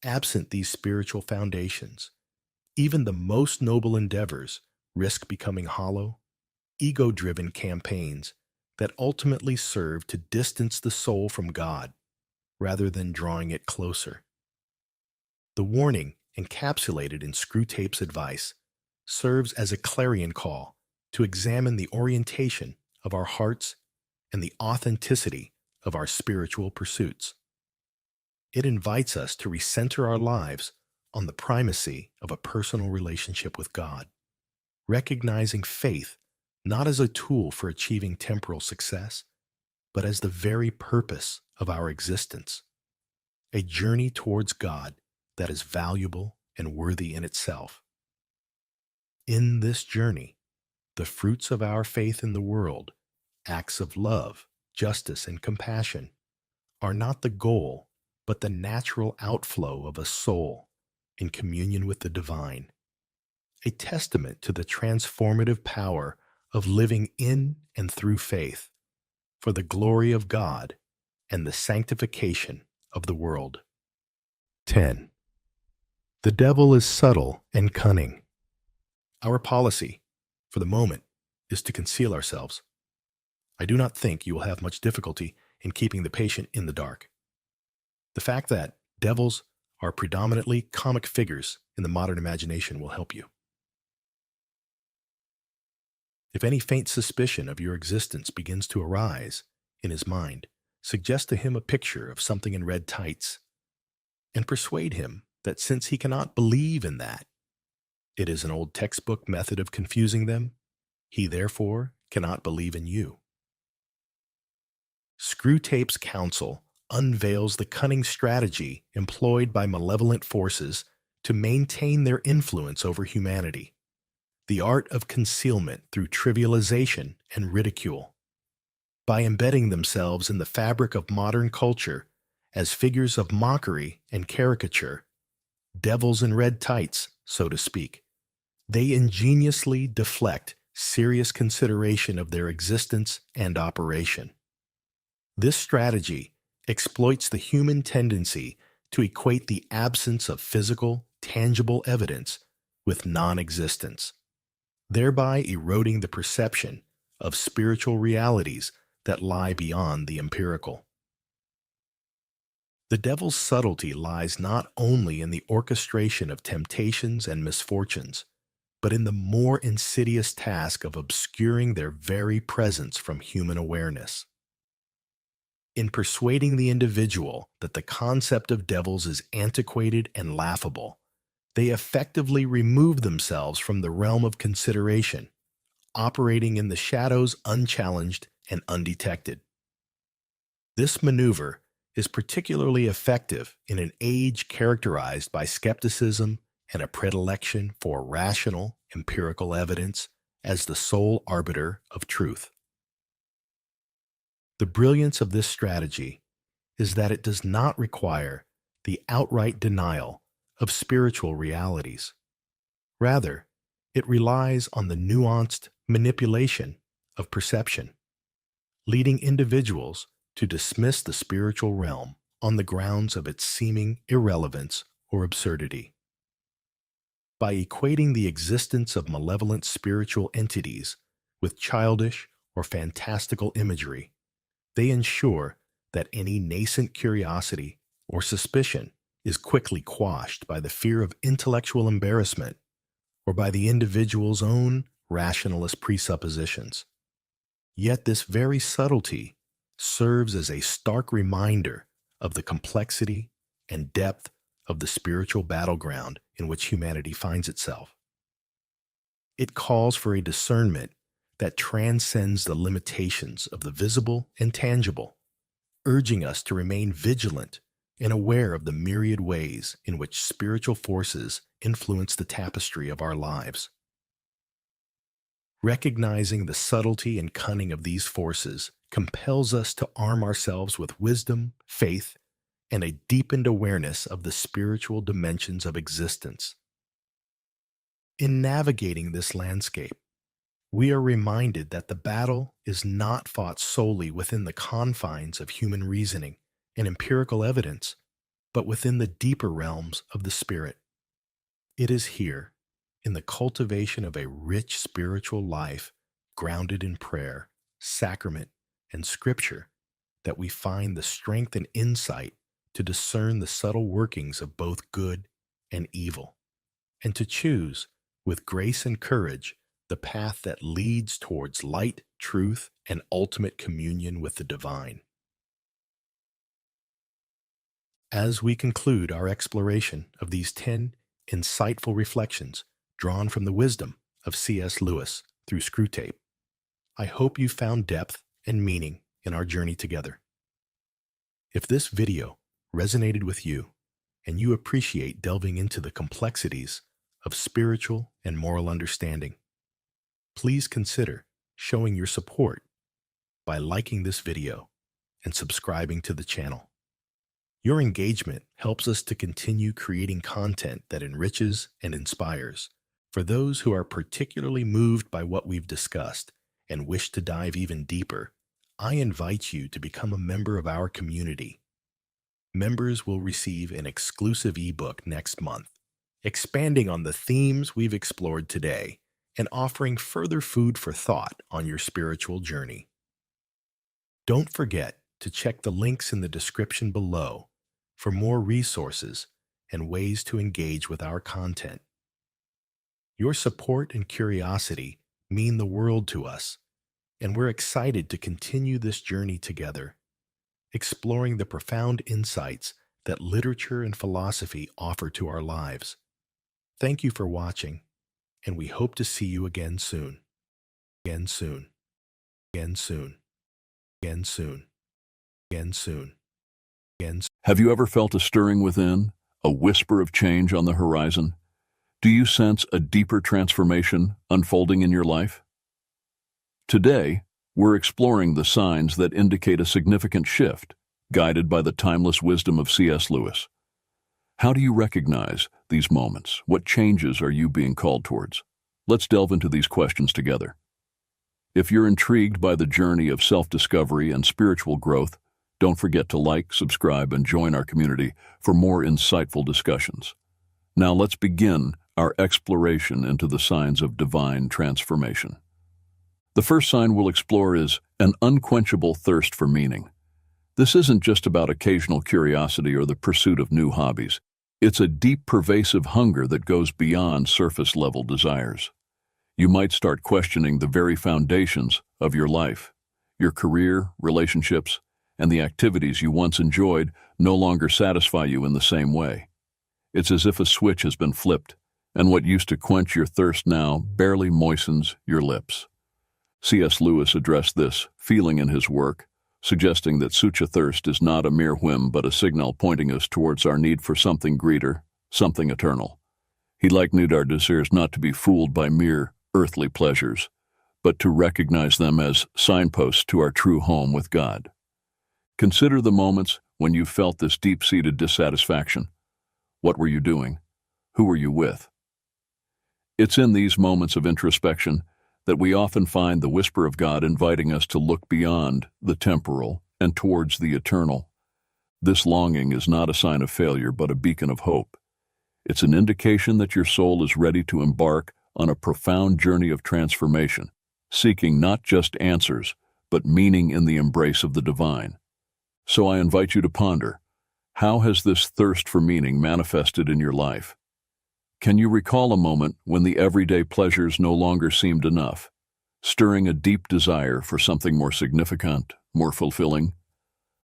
Absent these spiritual foundations, even the most noble endeavors risk becoming hollow, ego-driven campaigns that ultimately serve to distance the soul from God rather than drawing it closer. The warning encapsulated in Screwtape's advice serves as a clarion call to examine the orientation of our hearts and the authenticity of our spiritual pursuits. It invites us to recenter our lives on the primacy of a personal relationship with God, recognizing faith not as a tool for achieving temporal success, but as the very purpose of our existence, a journey towards God that is valuable and worthy in itself. In this journey, the fruits of our faith in the world, acts of love, justice, and compassion, are not the goal, but the natural outflow of a soul in communion with the divine, a testament to the transformative power of living in and through faith for the glory of God and the sanctification of the world. 10. The devil is subtle and cunning. Our policy, for the moment, is to conceal ourselves. I do not think you will have much difficulty in keeping the patient in the dark. The fact that devils are predominantly comic figures in the modern imagination will help you. If any faint suspicion of your existence begins to arise in his mind, suggest to him a picture of something in red tights and persuade him that since he cannot believe in that, it is an old textbook method of confusing them, he therefore cannot believe in you. Screwtape's counsel unveils the cunning strategy employed by malevolent forces to maintain their influence over humanity, the art of concealment through trivialization and ridicule. By embedding themselves in the fabric of modern culture as figures of mockery and caricature, devils in red tights, so to speak, they ingeniously deflect serious consideration of their existence and operation. This strategy exploits the human tendency to equate the absence of physical, tangible evidence with non-existence, thereby eroding the perception of spiritual realities that lie beyond the empirical. The devil's subtlety lies not only in the orchestration of temptations and misfortunes, but in the more insidious task of obscuring their very presence from human awareness. In persuading the individual that the concept of devils is antiquated and laughable, they effectively remove themselves from the realm of consideration, operating in the shadows unchallenged and undetected. This maneuver is particularly effective in an age characterized by skepticism and a predilection for rational, empirical evidence as the sole arbiter of truth. The brilliance of this strategy is that it does not require the outright denial of spiritual realities. Rather, it relies on the nuanced manipulation of perception, leading individuals to dismiss the spiritual realm on the grounds of its seeming irrelevance or absurdity. By equating the existence of malevolent spiritual entities with childish or fantastical imagery, they ensure that any nascent curiosity or suspicion is quickly quashed by the fear of intellectual embarrassment or by the individual's own rationalist presuppositions. Yet this very subtlety serves as a stark reminder of the complexity and depth of the spiritual battleground in which humanity finds itself. It calls for a discernment that transcends the limitations of the visible and tangible, urging us to remain vigilant and aware of the myriad ways in which spiritual forces influence the tapestry of our lives. Recognizing the subtlety and cunning of these forces compels us to arm ourselves with wisdom, faith, and a deepened awareness of the spiritual dimensions of existence. In navigating this landscape, we are reminded that the battle is not fought solely within the confines of human reasoning and empirical evidence, but within the deeper realms of the spirit. It is here, in the cultivation of a rich spiritual life grounded in prayer, sacrament, and scripture, that we find the strength and insight to discern the subtle workings of both good and evil, and to choose, with grace and courage, the path that leads towards light, truth, and ultimate communion with the divine. As we conclude our exploration of these 10 insightful reflections drawn from the wisdom of C.S. Lewis through Screwtape, I hope you found depth and meaning in our journey together. If this video resonated with you and you appreciate delving into the complexities of spiritual and moral understanding, please consider showing your support by liking this video and subscribing to the channel. Your engagement helps us to continue creating content that enriches and inspires. For those who are particularly moved by what we've discussed and wish to dive even deeper, I invite you to become a member of our community. Members will receive an exclusive ebook next month, expanding on the themes we've explored today and offering further food for thought on your spiritual journey. Don't forget to check the links in the description below for more resources and ways to engage with our content. Your support and curiosity mean the world to us, and we're excited to continue this journey together, exploring the profound insights that literature and philosophy offer to our lives. Thank you for watching, and we hope to see you again soon. Again soon. Again soon. Again soon. Again soon. Again soon. Have you ever felt a stirring within, a whisper of change on the horizon? Do you sense a deeper transformation unfolding in your life? Today, we're exploring the signs that indicate a significant shift, guided by the timeless wisdom of C.S. Lewis. How do you recognize these moments? What changes are you being called towards? Let's delve into these questions together. If you're intrigued by the journey of self-discovery and spiritual growth, don't forget to like, subscribe, and join our community for more insightful discussions. Now let's begin our exploration into the signs of divine transformation. The first sign we'll explore is an unquenchable thirst for meaning. This isn't just about occasional curiosity or the pursuit of new hobbies. It's a deep, pervasive hunger that goes beyond surface-level desires. You might start questioning the very foundations of your life. Your career, relationships, and the activities you once enjoyed no longer satisfy you in the same way. It's as if a switch has been flipped, and what used to quench your thirst now barely moistens your lips. C.S. Lewis addressed this feeling in his work, suggesting that such a thirst is not a mere whim but a signal pointing us towards our need for something greater, something eternal. He likened our desires not to be fooled by mere earthly pleasures, but to recognize them as signposts to our true home with God. Consider the moments when you felt this deep-seated dissatisfaction. What were you doing? Who were you with? It's in these moments of introspection that we often find the whisper of God inviting us to look beyond the temporal and towards the eternal. This longing is not a sign of failure, but a beacon of hope. It's an indication that your soul is ready to embark on a profound journey of transformation, seeking not just answers, but meaning in the embrace of the divine. So I invite you to ponder, how has this thirst for meaning manifested in your life? Can you recall a moment when the everyday pleasures no longer seemed enough, stirring a deep desire for something more significant, more fulfilling?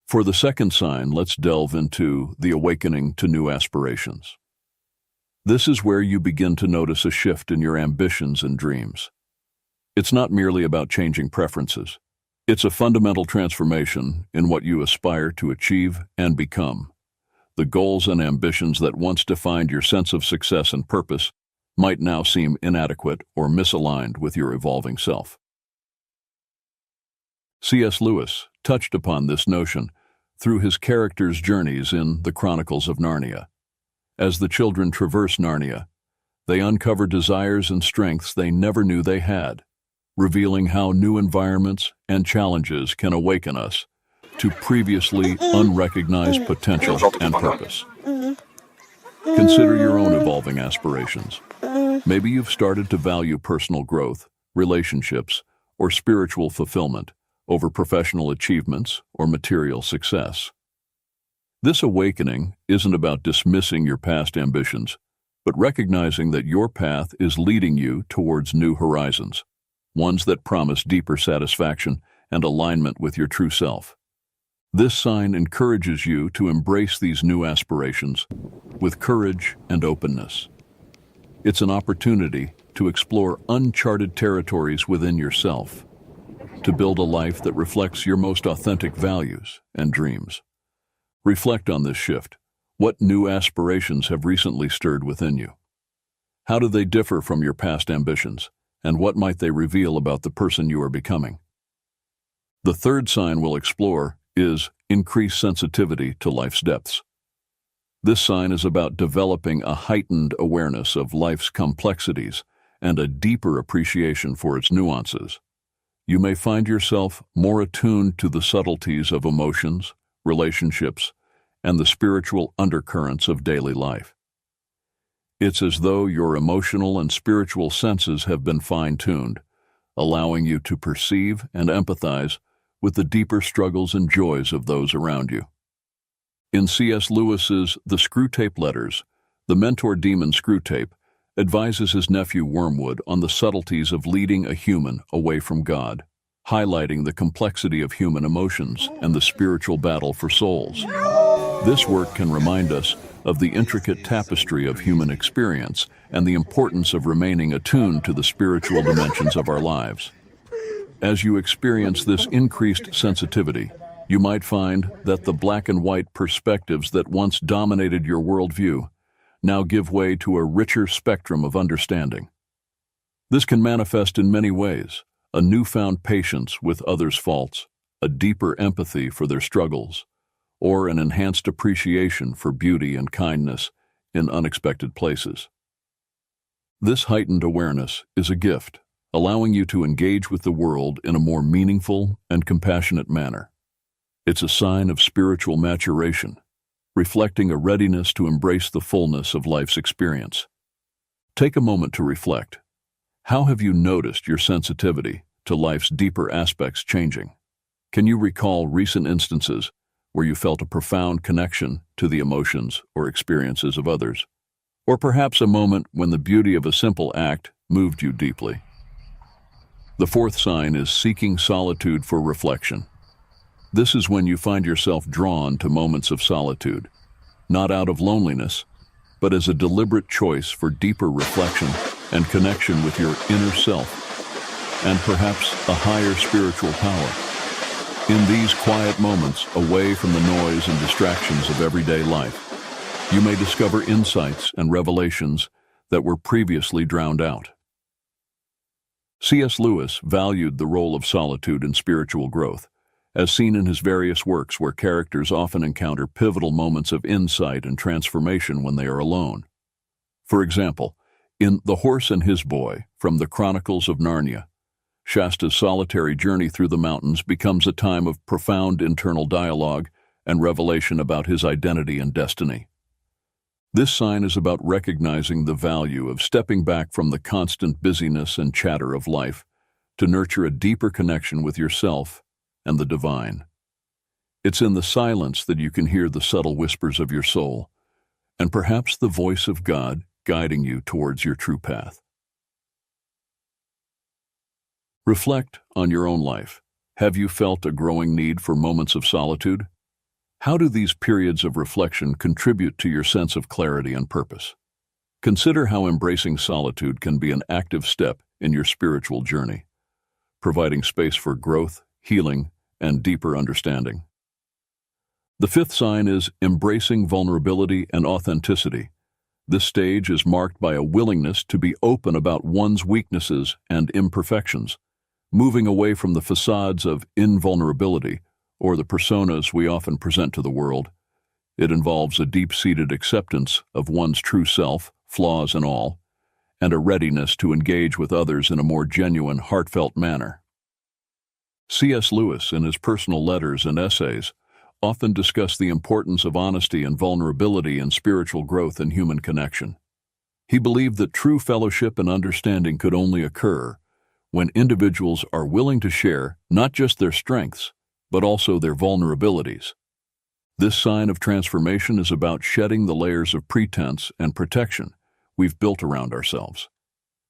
For the second sign, let's delve into the awakening to new aspirations. This is where you begin to notice a shift in your ambitions and dreams. It's not merely about changing preferences. It's a fundamental transformation in what you aspire to achieve and become. The goals and ambitions that once defined your sense of success and purpose might now seem inadequate or misaligned with your evolving self. C.S. Lewis touched upon this notion through his characters' journeys in The Chronicles of Narnia. As the children traverse Narnia, they uncover desires and strengths they never knew they had, revealing how new environments and challenges can awaken us to previously unrecognized potential and purpose. Consider your own evolving aspirations. Maybe you've started to value personal growth, relationships, or spiritual fulfillment over professional achievements or material success. This awakening isn't about dismissing your past ambitions, but recognizing that your path is leading you towards new horizons, ones that promise deeper satisfaction and alignment with your true self. This sign encourages you to embrace these new aspirations with courage and openness. It's an opportunity to explore uncharted territories within yourself, to build a life that reflects your most authentic values and dreams. Reflect on this shift. What new aspirations have recently stirred within you? How do they differ from your past ambitions, and what might they reveal about the person you are becoming? The third sign we'll explore is increased sensitivity to life's depths. This sign is about developing a heightened awareness of life's complexities and a deeper appreciation for its nuances. You may find yourself more attuned to the subtleties of emotions, relationships, and the spiritual undercurrents of daily life. It's as though your emotional and spiritual senses have been fine-tuned, allowing you to perceive and empathize with the deeper struggles and joys of those around you. In C.S. Lewis's The Screwtape Letters, the mentor demon Screwtape advises his nephew Wormwood on the subtleties of leading a human away from God, highlighting the complexity of human emotions and the spiritual battle for souls. This work can remind us of the intricate tapestry of human experience and the importance of remaining attuned to the spiritual dimensions of our lives. As you experience this increased sensitivity, you might find that the black and white perspectives that once dominated your worldview now give way to a richer spectrum of understanding. This can manifest in many ways: a newfound patience with others' faults, a deeper empathy for their struggles, or an enhanced appreciation for beauty and kindness in unexpected places. This heightened awareness is a gift, allowing you to engage with the world in a more meaningful and compassionate manner. It's a sign of spiritual maturation, reflecting a readiness to embrace the fullness of life's experience. Take a moment to reflect. How have you noticed your sensitivity to life's deeper aspects changing? Can you recall recent instances where you felt a profound connection to the emotions or experiences of others? Or perhaps a moment when the beauty of a simple act moved you deeply? The fourth sign is seeking solitude for reflection. This is when you find yourself drawn to moments of solitude, not out of loneliness, but as a deliberate choice for deeper reflection and connection with your inner self, and perhaps a higher spiritual power. In these quiet moments, away from the noise and distractions of everyday life, you may discover insights and revelations that were previously drowned out. C.S. Lewis valued the role of solitude in spiritual growth, as seen in his various works where characters often encounter pivotal moments of insight and transformation when they are alone. For example, in The Horse and His Boy, from the Chronicles of Narnia, Shasta's solitary journey through the mountains becomes a time of profound internal dialogue and revelation about his identity and destiny. This sign is about recognizing the value of stepping back from the constant busyness and chatter of life to nurture a deeper connection with yourself and the divine. It's in the silence that you can hear the subtle whispers of your soul, and perhaps the voice of God guiding you towards your true path. Reflect on your own life. Have you felt a growing need for moments of solitude? How do these periods of reflection contribute to your sense of clarity and purpose? Consider how embracing solitude can be an active step in your spiritual journey, providing space for growth, healing, and deeper understanding. The fifth sign is embracing vulnerability and authenticity. This stage is marked by a willingness to be open about one's weaknesses and imperfections, moving away from the facades of invulnerability or the personas we often present to the world. It involves a deep-seated acceptance of one's true self, flaws and all, and a readiness to engage with others in a more genuine, heartfelt manner. C.S. Lewis, in his personal letters and essays, often discussed the importance of honesty and vulnerability in spiritual growth and human connection. He believed that true fellowship and understanding could only occur when individuals are willing to share not just their strengths, but also their vulnerabilities. This sign of transformation is about shedding the layers of pretense and protection we've built around ourselves.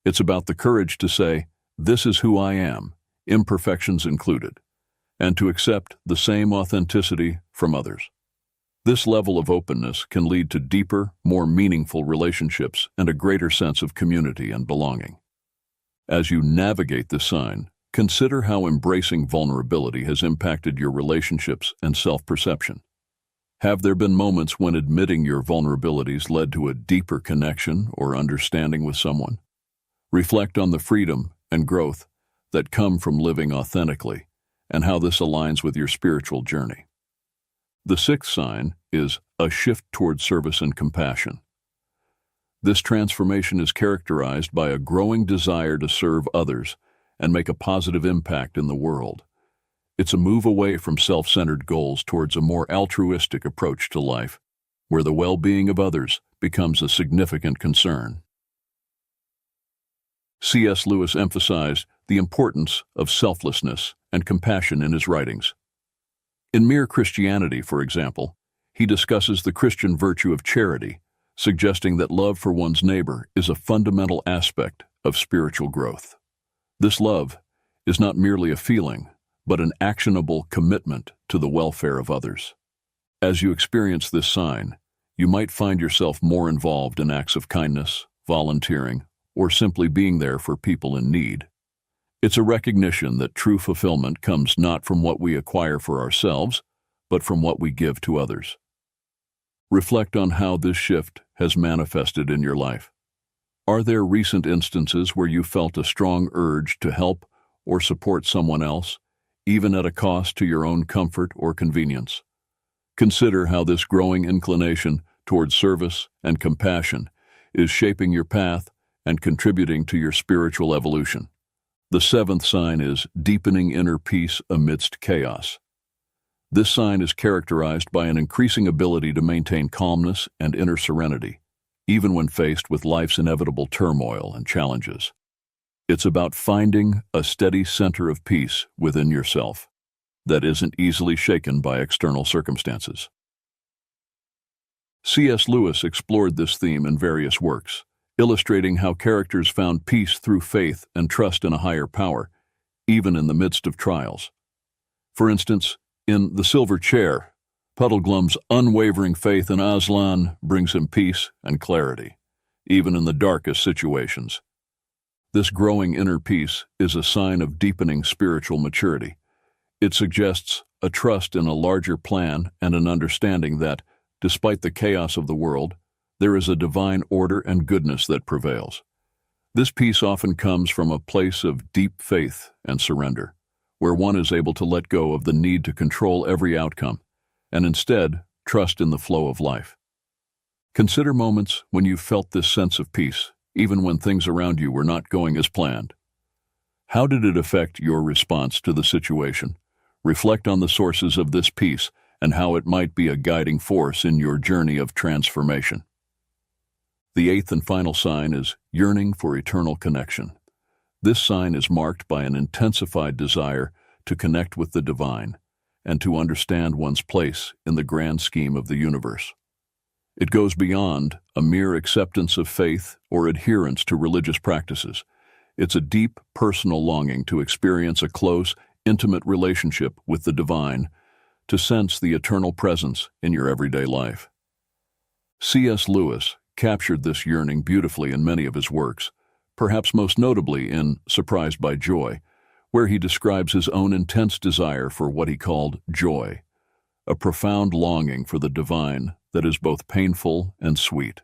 It's about the courage to say, "This is who I am, imperfections included," and to accept the same authenticity from others. This level of openness can lead to deeper, more meaningful relationships and a greater sense of community and belonging. As you navigate this sign, consider how embracing vulnerability has impacted your relationships and self-perception. Have there been moments when admitting your vulnerabilities led to a deeper connection or understanding with someone? Reflect on the freedom and growth that come from living authentically and how this aligns with your spiritual journey. The sixth sign is a shift toward service and compassion. This transformation is characterized by a growing desire to serve others and make a positive impact in the world. It's a move away from self-centered goals towards a more altruistic approach to life, where the well-being of others becomes a significant concern. C.S. Lewis emphasized the importance of selflessness and compassion in his writings. In Mere Christianity, for example, he discusses the Christian virtue of charity, suggesting that love for one's neighbor is a fundamental aspect of spiritual growth. This love is not merely a feeling, but an actionable commitment to the welfare of others. As you experience this sign, you might find yourself more involved in acts of kindness, volunteering, or simply being there for people in need. It's a recognition that true fulfillment comes not from what we acquire for ourselves, but from what we give to others. Reflect on how this shift has manifested in your life. Are there recent instances where you felt a strong urge to help or support someone else, even at a cost to your own comfort or convenience? Consider how this growing inclination towards service and compassion is shaping your path and contributing to your spiritual evolution. The seventh sign is deepening inner peace amidst chaos. This sign is characterized by an increasing ability to maintain calmness and inner serenity, even when faced with life's inevitable turmoil and challenges. It's about finding a steady center of peace within yourself that isn't easily shaken by external circumstances. C.S. Lewis explored this theme in various works, illustrating how characters found peace through faith and trust in a higher power, even in the midst of trials. For instance, in The Silver Chair, Puddleglum's unwavering faith in Aslan brings him peace and clarity, even in the darkest situations. This growing inner peace is a sign of deepening spiritual maturity. It suggests a trust in a larger plan and an understanding that, despite the chaos of the world, there is a divine order and goodness that prevails. This peace often comes from a place of deep faith and surrender, where one is able to let go of the need to control every outcome and instead trust in the flow of life. Consider moments when you felt this sense of peace, even when things around you were not going as planned. How did it affect your response to the situation? Reflect on the sources of this peace and how it might be a guiding force in your journey of transformation. The eighth and final sign is yearning for eternal connection. This sign is marked by an intensified desire to connect with the divine and to understand one's place in the grand scheme of the universe. It goes beyond a mere acceptance of faith or adherence to religious practices. It's a deep personal longing to experience a close, intimate relationship with the divine, to sense the eternal presence in your everyday life. C.S. Lewis captured this yearning beautifully in many of his works, perhaps most notably in Surprised by Joy, where he describes his own intense desire for what he called joy, a profound longing for the divine that is both painful and sweet.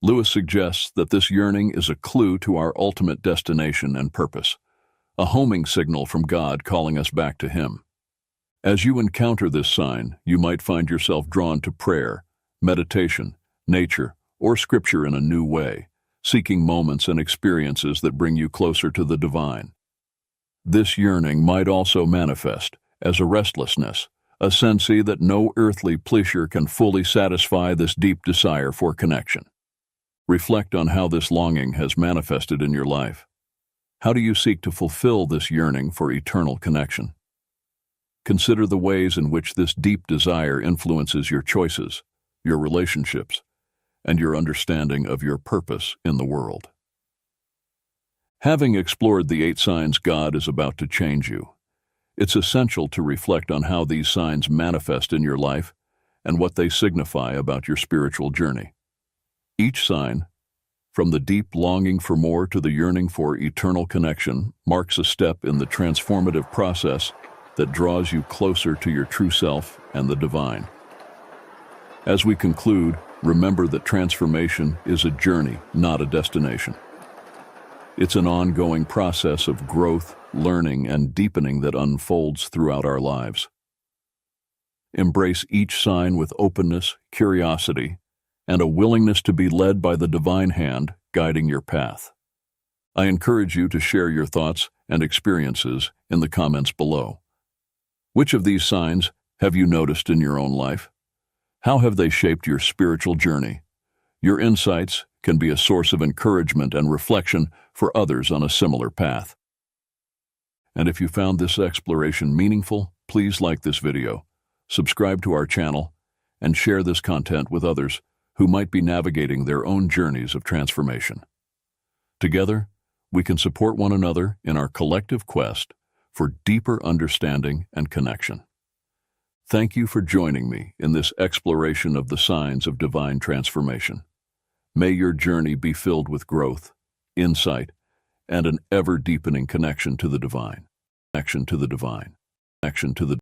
Lewis suggests that this yearning is a clue to our ultimate destination and purpose, a homing signal from God calling us back to Him. As you encounter this sign, you might find yourself drawn to prayer, meditation, nature, or Scripture in a new way, seeking moments and experiences that bring you closer to the divine. This yearning might also manifest as a restlessness, a sense that no earthly pleasure can fully satisfy this deep desire for connection. Reflect on how this longing has manifested in your life. How do you seek to fulfill this yearning for eternal connection? Consider the ways in which this deep desire influences your choices, your relationships, and your understanding of your purpose in the world. Having explored the 8 signs God is about to change you, it's essential to reflect on how these signs manifest in your life and what they signify about your spiritual journey. Each sign, from the deep longing for more to the yearning for eternal connection, marks a step in the transformative process that draws you closer to your true self and the divine. As we conclude, remember that transformation is a journey, not a destination. It's an ongoing process of growth, learning, and deepening that unfolds throughout our lives. Embrace each sign with openness, curiosity, and a willingness to be led by the divine hand guiding your path. I encourage you to share your thoughts and experiences in the comments below. Which of these signs have you noticed in your own life? How have they shaped your spiritual journey? Your insights can be a source of encouragement and reflection for others on a similar path. And if you found this exploration meaningful, please like this video, subscribe to our channel, and share this content with others who might be navigating their own journeys of transformation. Together, we can support one another in our collective quest for deeper understanding and connection. Thank you for joining me in this exploration of the signs of divine transformation. May your journey be filled with growth, insight, and an ever-deepening connection to the divine. Connection to the divine. Connection to the